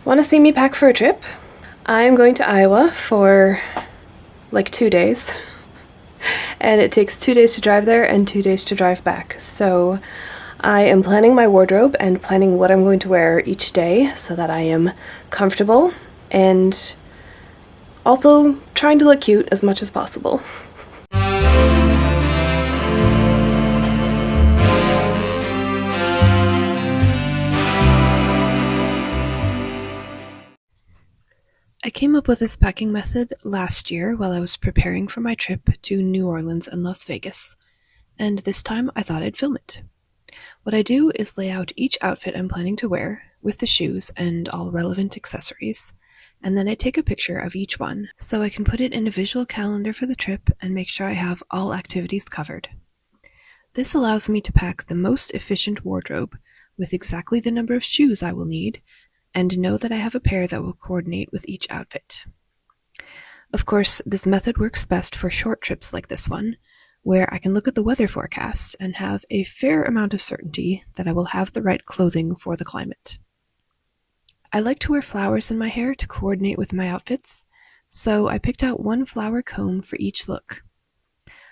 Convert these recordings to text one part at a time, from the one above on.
Want to see me pack for a trip? I'm going to Iowa for like 2 days. And it takes 2 days to drive there and 2 days to drive back. So I am planning my wardrobe and planning what I'm going to wear each day so that I am comfortable and also trying to look cute as much as possible. I came up with this packing method last year while I was preparing for my trip to New Orleans and Las Vegas, and this time I thought I'd film it. What I do is lay out each outfit I'm planning to wear, with the shoes and all relevant accessories, and then I take a picture of each one so I can put it in a visual calendar for the trip and make sure I have all activities covered. This allows me to pack the most efficient wardrobe with exactly the number of shoes I will need, and know that I have a pair that will coordinate with each outfit. Of course, this method works best for short trips like this one, where I can look at the weather forecast and have a fair amount of certainty that I will have the right clothing for the climate. I like to wear flowers in my hair to coordinate with my outfits, so I picked out one flower comb for each look.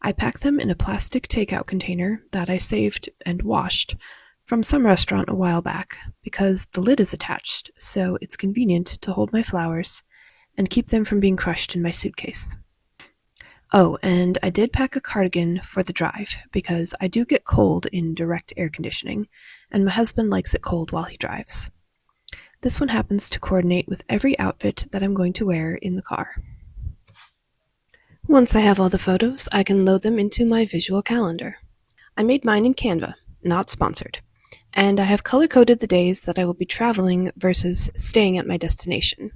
I packed them in a plastic takeout container that I saved and washed from some restaurant a while back because the lid is attached, so it's convenient to hold my flowers and keep them from being crushed in my suitcase. Oh, and I did pack a cardigan for the drive because I do get cold in direct air conditioning, and my husband likes it cold while he drives. This one happens to coordinate with every outfit that I'm going to wear in the car. Once I have all the photos, I can load them into my visual calendar. I made mine in Canva, not sponsored, and I have color-coded the days that I will be traveling versus staying at my destination.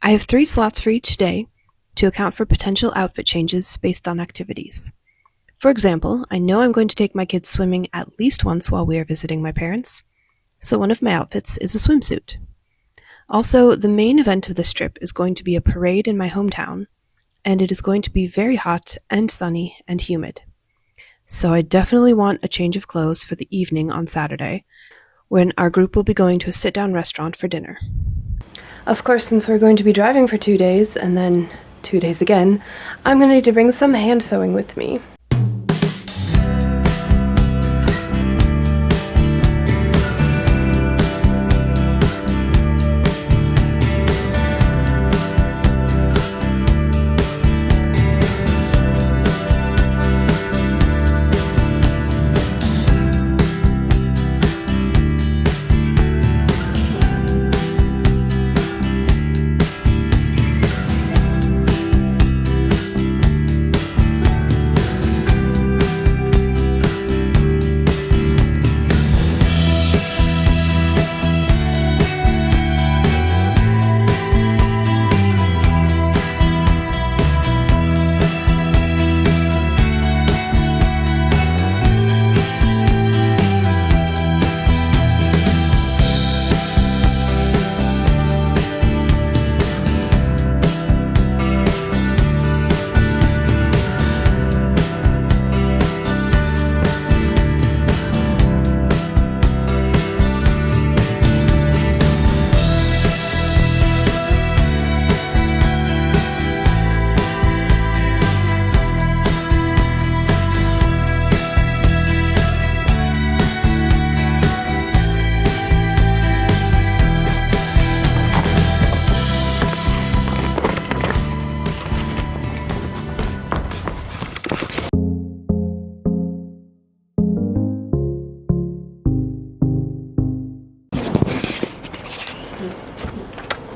I have 3 slots for each day to account for potential outfit changes based on activities. For example, I know I'm going to take my kids swimming at least once while we are visiting my parents, so one of my outfits is a swimsuit. Also, the main event of this trip is going to be a parade in my hometown, and it is going to be very hot and sunny and humid. So I definitely want a change of clothes for the evening on Saturday, when our group will be going to a sit-down restaurant for dinner. Of course, since we're going to be driving for 2 days, and then 2 days again, I'm going to need to bring some hand sewing with me.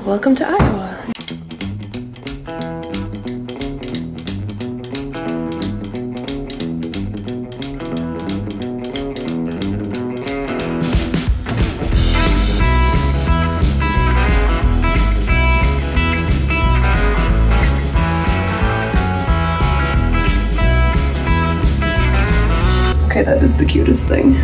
Welcome to Iowa. Okay, that is the cutest thing.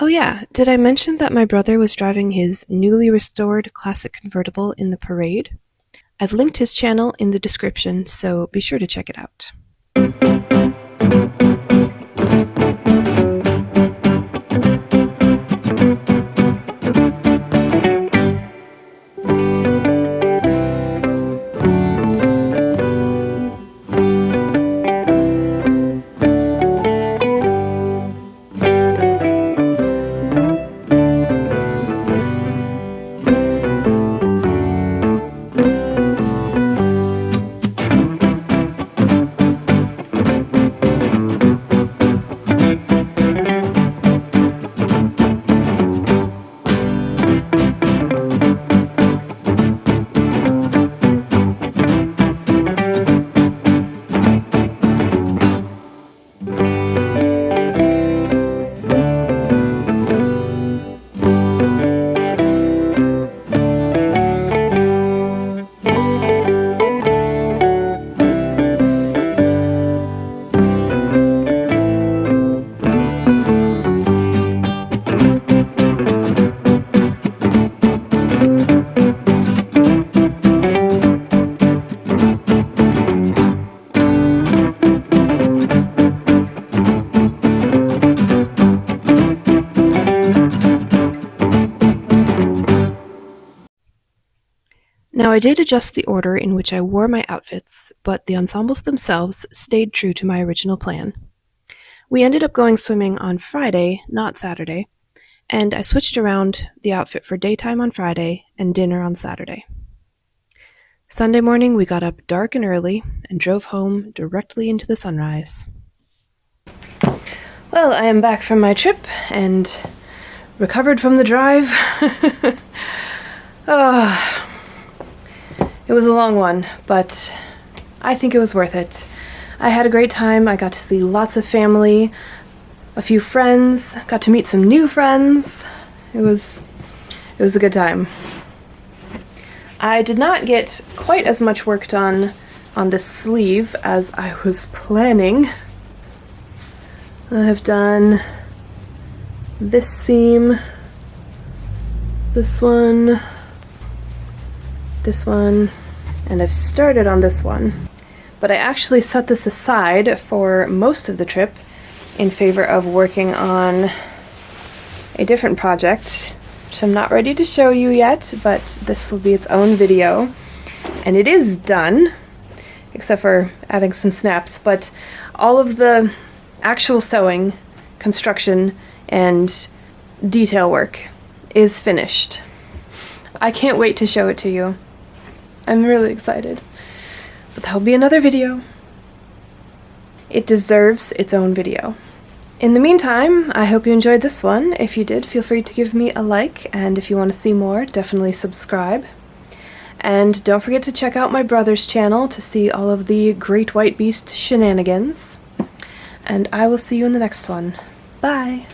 Oh yeah, did I mention that my brother was driving his newly restored classic convertible in the parade? I've linked his channel in the description, so be sure to check it out. Now I did adjust the order in which I wore my outfits, but the ensembles themselves stayed true to my original plan. We ended up going swimming on Friday, not Saturday, and I switched around the outfit for daytime on Friday and dinner on Saturday. Sunday morning we got up dark and early and drove home directly into the sunrise. Well, I am back from my trip and recovered from the drive. It was a long one, but I think it was worth it. I had a great time. I got to see lots of family, a few friends, got to meet some new friends. It was a good time. I did not get quite as much work done on this sleeve as I was planning. I have done this seam, this one, and I've started on this one. But I actually set this aside for most of the trip in favor of working on a different project, which I'm not ready to show you yet, but this will be its own video. And it is done, except for adding some snaps, but all of the actual sewing, construction, and detail work is finished. I can't wait to show it to you. I'm really excited. But that'll be another video. It deserves its own video. In the meantime, I hope you enjoyed this one. If you did, feel free to give me a like, and if you want to see more, definitely subscribe. And don't forget to check out my brother's channel to see all of the Great White Beast shenanigans. And I will see you in the next one. Bye!